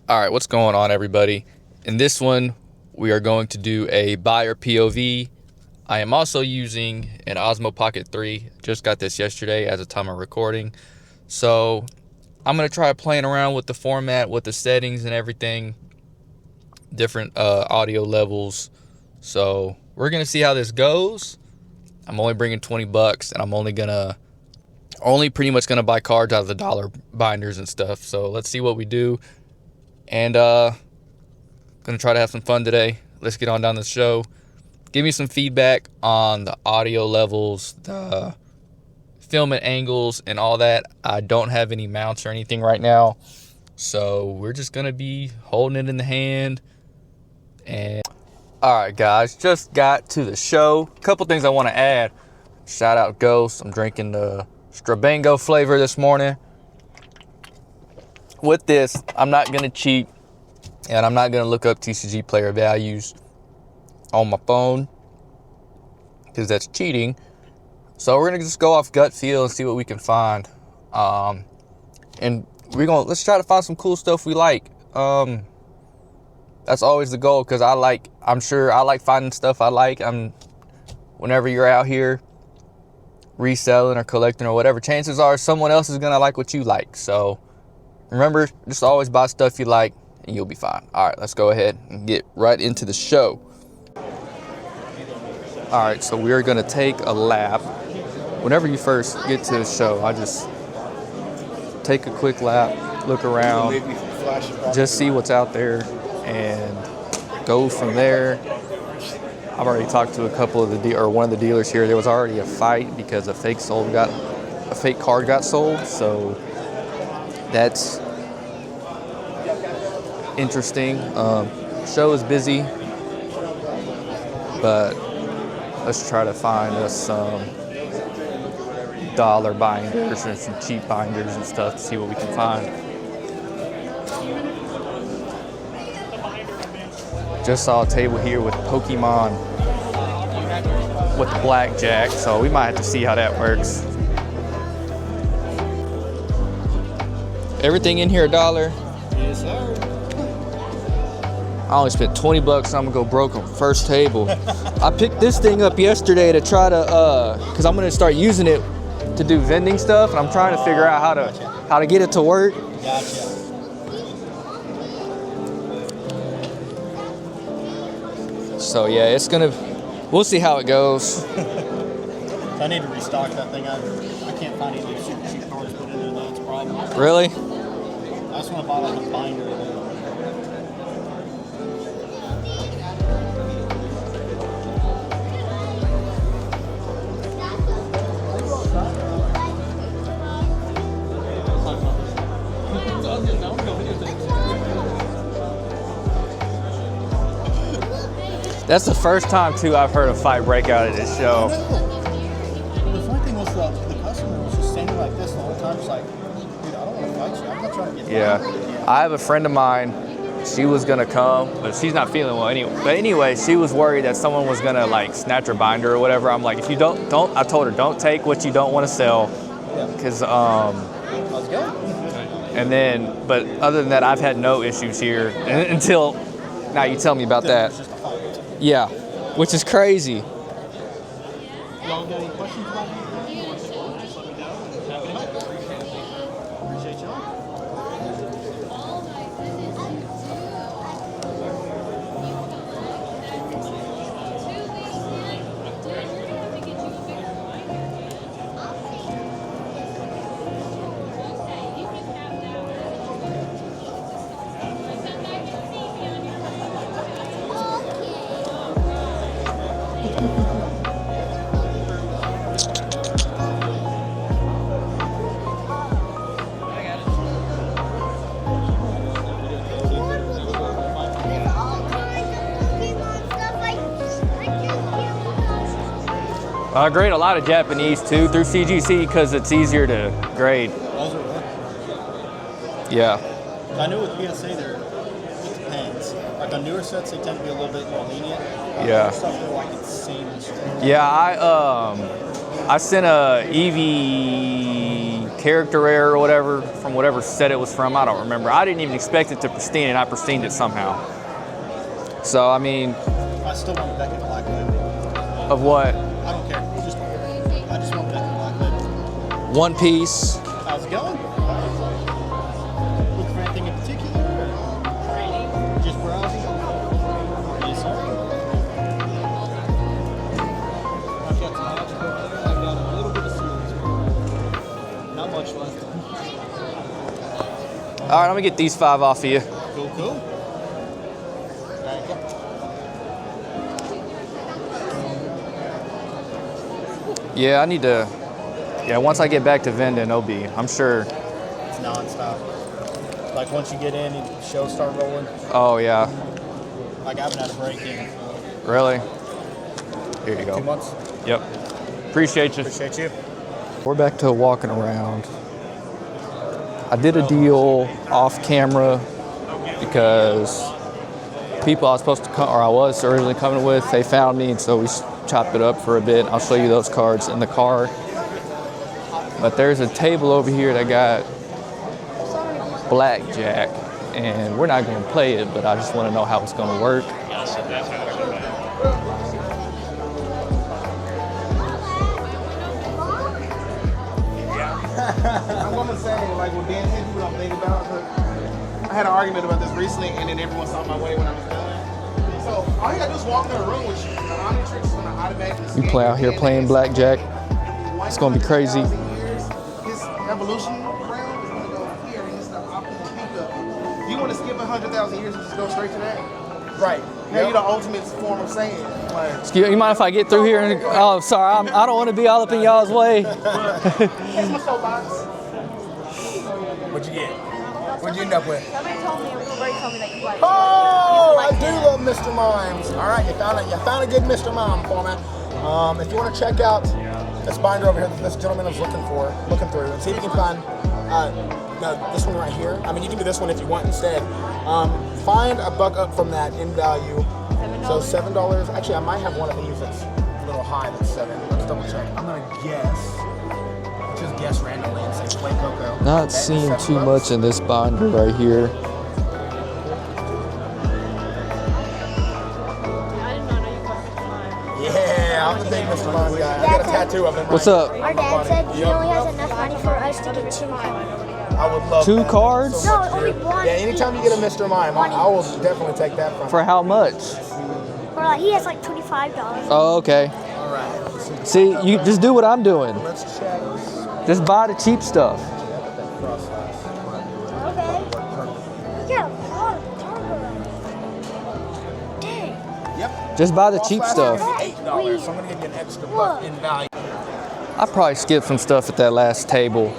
All right, what's going on, everybody? In this one, we are going to do a buyer POV. I am also using an Osmo Pocket 3. Just got this yesterday as a time of recording. So I'm going to try playing around with the format, with the settings and everything. Different audio levels. So we're going to see how this goes. I'm only bringing $20 and I'm only pretty much going to buy cards out of the dollar binders and stuff. So let's see what we do. And gonna try to have some fun today. Let's get on down the show. Give me some feedback on the audio levels, the filming angles, and all that. I don't have any mounts or anything right now, so we're just gonna be holding it in the hand. And all right, guys, just got to the show. Couple things I want to add. Shout out Ghost. I'm drinking the Strabango flavor this morning. With this, I'm not going to cheat, and I'm not going to look up TCG player values on my phone, because that's cheating. So we're going to just go off gut feel and see what we can find. And let's try to find some cool stuff we like. That's always the goal, because I'm sure I like finding stuff I like. Whenever you're out here reselling or collecting or whatever, chances are someone else is going to like what you like. So remember, just always buy stuff you like and you'll be fine. All right, let's go ahead and get right into the show. All right, so we're going to take a lap. Whenever you first get to the show, I just take a quick lap, look around, just see what's out there, and go from there. I've already talked to a couple of one of the dealers here. There was already a fight because a fake card got sold, so that's interesting. Show is busy, but let's try to find us some dollar binders and some cheap binders and stuff to see what we can find. Just saw a table here with Pokemon with the blackjack, so we might have to see how that works. Everything in here $1. Yes, sir. I only spent $20, so I'm gonna go broke on first table. I picked this thing up yesterday to try to, cause I'm gonna start using it to do vending stuff, and I'm trying to figure out how to get it to work. Gotcha. So yeah, we'll see how it goes. I need to restock that thing. I can't find any super cheap cards put in there. That's a problem. Really? I just want to buy like a binder. That's the first time too I've heard a fight break out at this show. The funny thing was the customer was just standing like this the whole time. Just like, dude, I don't want to fight you. I'm not trying to get Yeah. I have a friend of mine. She was gonna come, but she's not feeling well anyway. But anyway, she was worried that someone was gonna like snatch her binder or whatever. I'm like, if you don't. I told her, don't take what you don't want to sell, because Let's go. And then, but other than that, I've had no issues here until now. You tell me about that. Yeah, which is crazy. Y'all got any questions about anything? You want to explore? Just let me know. Happy to help. Appreciate y'all. I grade a lot of Japanese too through CGC because it's easier to grade. Yeah. I know with PSA it depends. Like on newer sets, they tend to be a little bit more lenient. Yeah. Stuff they're like insane and strange. Yeah, I sent a Eevee character error or whatever from whatever set it was from. I don't remember. I didn't even expect it to pristine, and I pristined it somehow. So, I mean... I still want Beck in Black Label. Of what? I don't care. I just want Beck in Black Label. One Piece. How's it going? Looking for anything in particular? Or just browsing? Yes, sir. I've got some magic over there. I've got a little bit of series. Not much left. All right, I'm gonna get these 5 off of you. Cool, cool. There you go. Yeah, I need to. Yeah, once I get back to vending, I'm sure. It's non-stop. Like once you get in and shows start rolling, Oh, yeah. like I haven't had a break in Really? Here you 2 go. months. Yep. Appreciate you. Appreciate you. We're back to walking around. I did a deal off camera because people I was supposed to come, or I was originally coming with, they found me, and so we chopped it up for a bit. I'll show you those cards in the car. But there's a table over here that got blackjack, and we're not going to play it, but I just want to know how it's going to work. I'm gonna say, like what Dan said, what I'm thinking about. I had an argument about this recently, and then everyone saw my way when I was done. So all you gotta do is walk in the room with you. The omnitrix is gonna automatically. We play out here playing blackjack. It's gonna be crazy. His evolution round is gonna go here, and it's the optimal peak of it. You want to skip 100,000 years and just go straight to that? Right. Now you're the ultimate form of saying. Like, Excuse you mind if I get through here? And, oh, sorry, I don't want to be all up in y'all's way. here's my soapbox. What'd you get? What'd you end up with? Somebody told me, Ray told me that you like. Oh, I do love Mr. Mimes. All right, you found a good Mr. Mime for me. If you want to check out this binder over here that this gentleman is looking through, and see if you can find this one right here. I mean, you can do this one if you want instead. Find a buck up from that in value. So $7. Actually, I might have one of these that's a little high. That's $7. Let's double check. I'm gonna just guess randomly and say Play Coco. Not seeing too much in this binder right here. I did not know you wasn't mine. Yeah, I'm the big Mr. Mime guy. I got a tattoo of him. What's right up? Our dad said he only has enough money for us to get 2 miles. I would love 2 that. cards? No, only one. Yeah, anytime you get a Mr. Mime, I will definitely take that from For how much? Or like he has like $25. Oh, okay. All right. See, you just do what I'm doing. Let's check. Just buy the cheap stuff. Okay. Yeah, oh, dang. Yep. Just buy the cheap stuff. $8, so I'm gonna give you an extra buck in value. I probably skipped some stuff at that last table.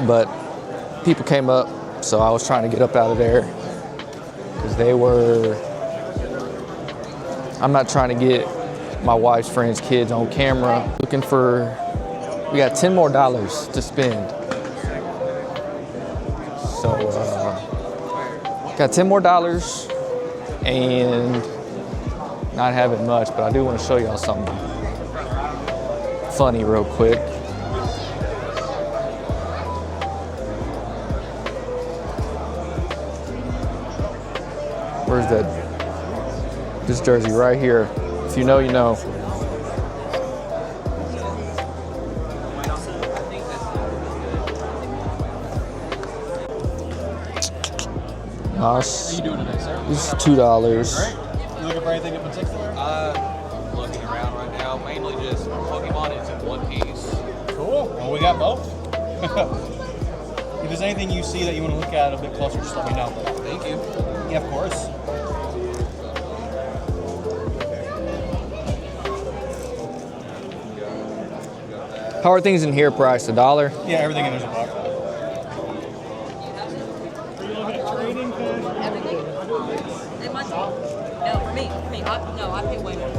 But people came up, so I was trying to get up out of there. Because I'm not trying to get my wife's friends' kids on camera. We got $10 more to spend. So, got $10 more and not having much, but I do want to show y'all something funny real quick. Where's that? This jersey right here. If you know, you know. Nice. This is $2. You looking for anything in particular? Looking around right now, mainly just Pokemon. It's in One Piece. Cool. Well, we got both. If there's anything you see that you want to look at a bit closer, just let me know. Thank you. Yeah, of course. How are things in here priced? $1? Yeah, everything in there's a buck. They might. No, for me. I pay way more.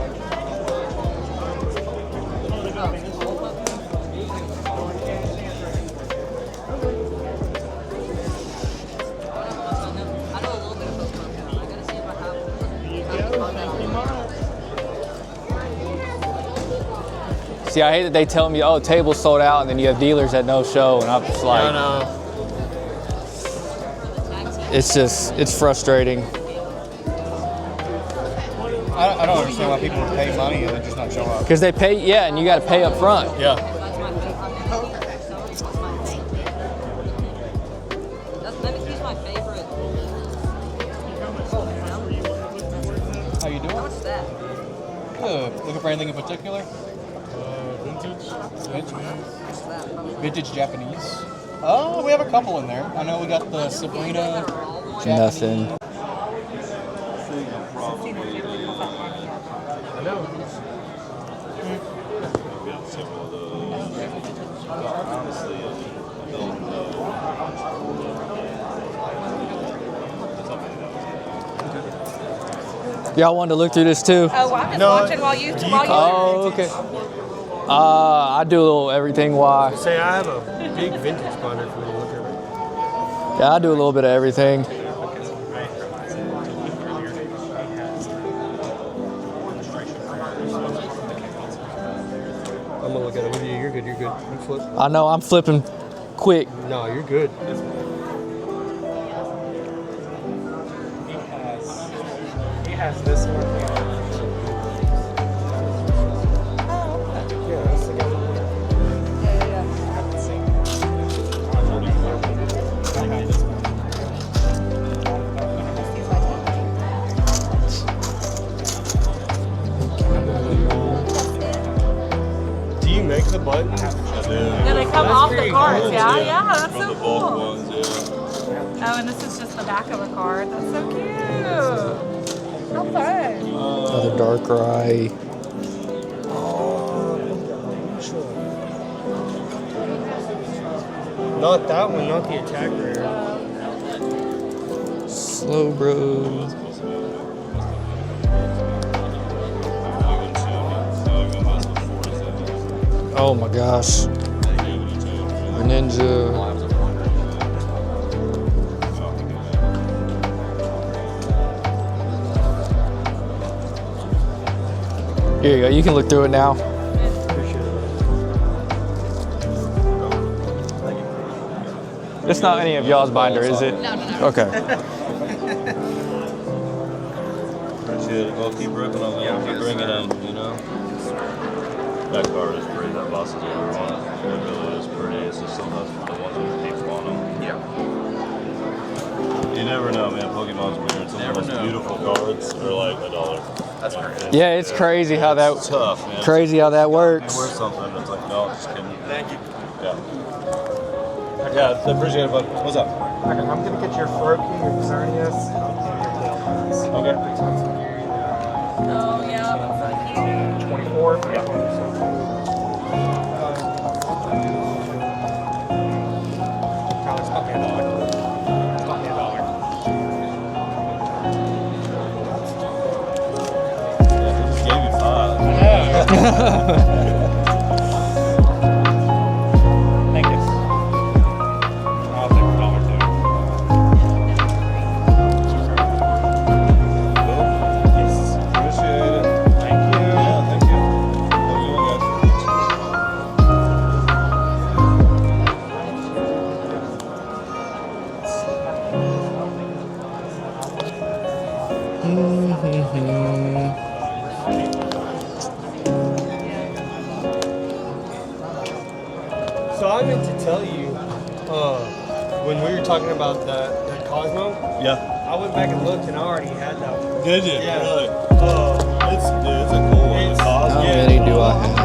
I know a little bit about Pokemon. I gotta see if I have. See, I hate that they tell me, oh, tables sold out, and then you have dealers that no show, and I'm just like, it's frustrating. I don't understand why people would pay money and then just not show up. Because they pay, yeah, and you got to pay up front. Yeah. That's my favorite. He's my favorite. How you doing? What's that? Good. Looking for anything in particular? Vintage Japanese. Oh, we have a couple in there. I know we got the Sabrina. Nothing. Y'all wanted to look through this too? Oh, I'm just watching while you. Oh, okay. I do a little everything. Why? Say I have a big vintage binder for me to look at. Yeah, I do a little bit of everything. I'm gonna look at it with you. You're good. You're good. You flip. I know I'm flipping quick. No, you're good. He has this one. Yeah, that's the guy. Do you make the buttons? Yeah, they come off the cards, yeah? Yeah, that's so cool. Ones, yeah. Oh, and this is just the back of a card. That's so cute. How fun. Another dark eye. Not that one. Not the attack rare. Slow bro. Oh my gosh. Ninja. Here you go. You can look through it now. It's not any of y'all's binder, is it? No. Okay. Appreciate it. Well, keep ripping them. Yeah, keep bringing them, you know? That card is pretty. That boss is over on it. It really is pretty. It's just still has the ones with the people on them. Yeah. You never know, man. Pokemon's weird. Some of the most beautiful cards are like $1. That's crazy. Yeah, it's crazy how that It's tough, man. crazy how that You works. wear something that's like, no, just kidding. Thank you. Yeah. Yeah, I appreciate it, bud. What's up? I'm gonna get your Froakie, your Xerneas. Okay. Oh, yeah, that's so cute. 24. Yeah. Tyler, spot me $1. Spot me $1. Yeah, he just gave you 5. Thank you. I'll take $1 too. Yes. Appreciate it. Thank you. Yeah, thank you. Have a good one, guys. So I meant to tell you, when we were talking about that Cosmo, Yeah. I went back and looked and I already had that one. Did you? Yeah. Really? It's a cool one. It's How awesome. many do I have?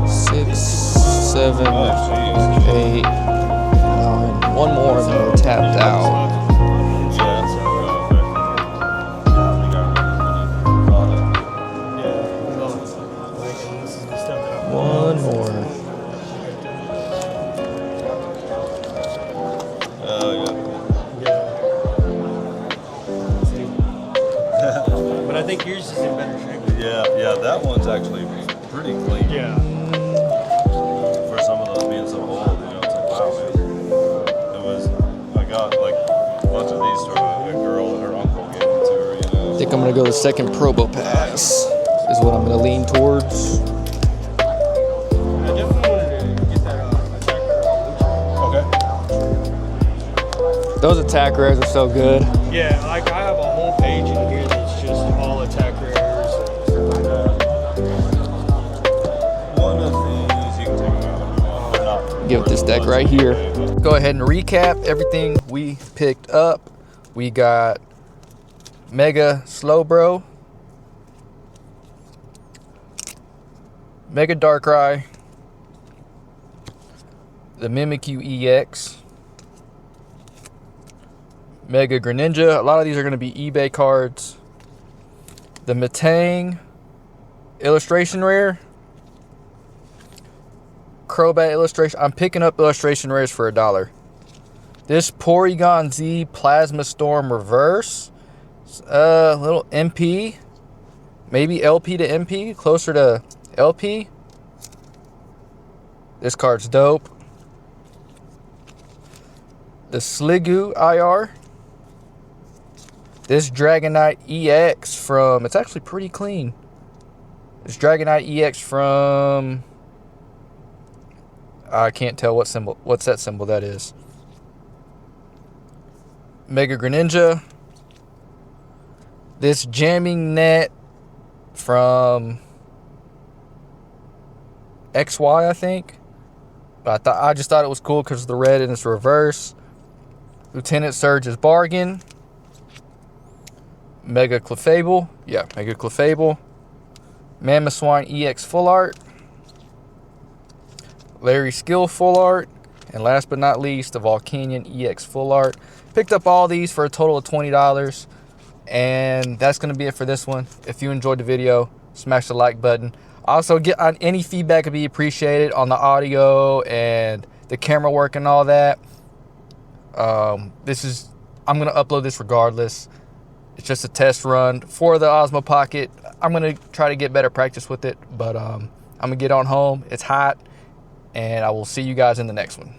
Six, seven, Oh, jeez. 8, 9. One more and then we're tapped out. Yeah, that's okay. You got a really product. This is the stuff that I'm One more. Oh, Yeah. But I think yours is in better shape. yeah, that one's actually pretty clean. Yeah. For some of those being so old, you know, it's like, wow, man. I got like a bunch of these from a girl that her uncle gave them to her, you gonna go the second Probo Pass. Is what I'm gonna lean towards. I definitely wanted to get that attacker on. Those attack rares are so good. Yeah, like I have a whole page in here that's just all attack rares and stuff like that. One of these you can take them out. They're not. Give it this deck right here. Go ahead and recap everything we picked up. We got Mega Slowbro, Mega Darkrai, the Mimikyu EX, Mega Greninja. A lot of these are going to be eBay cards. The Metang illustration rare, Crobat illustration. I'm picking up illustration rares for $1. This Porygon Z Plasma Storm Reverse. Little MP. Maybe LP to MP. Closer to LP. This card's dope. The Sliggoo IR. This Dragonite EX from... It's actually pretty clean. This Dragonite EX from... I can't tell what symbol. What's that symbol that is. Mega Greninja. This Jamming Net from XY, I think. But I just thought it was cool because of the red and its reverse. Lieutenant Surge's Bargain. Mega Clefable. Yeah, Mega Clefable. Mamoswine EX Full Art. Larry Skill Full Art. And last but not least, the Volcanion EX Full Art. Picked up all these for a total of $20. And that's going to be it for this one. If you enjoyed the video, smash the like button. Also, get on any feedback would be appreciated on the audio and the camera work and all that. I'm going to upload this regardless. It's just a test run for the Osmo Pocket. I'm going to try to get better practice with it. But I'm going to get on home. It's hot. And I will see you guys in the next one.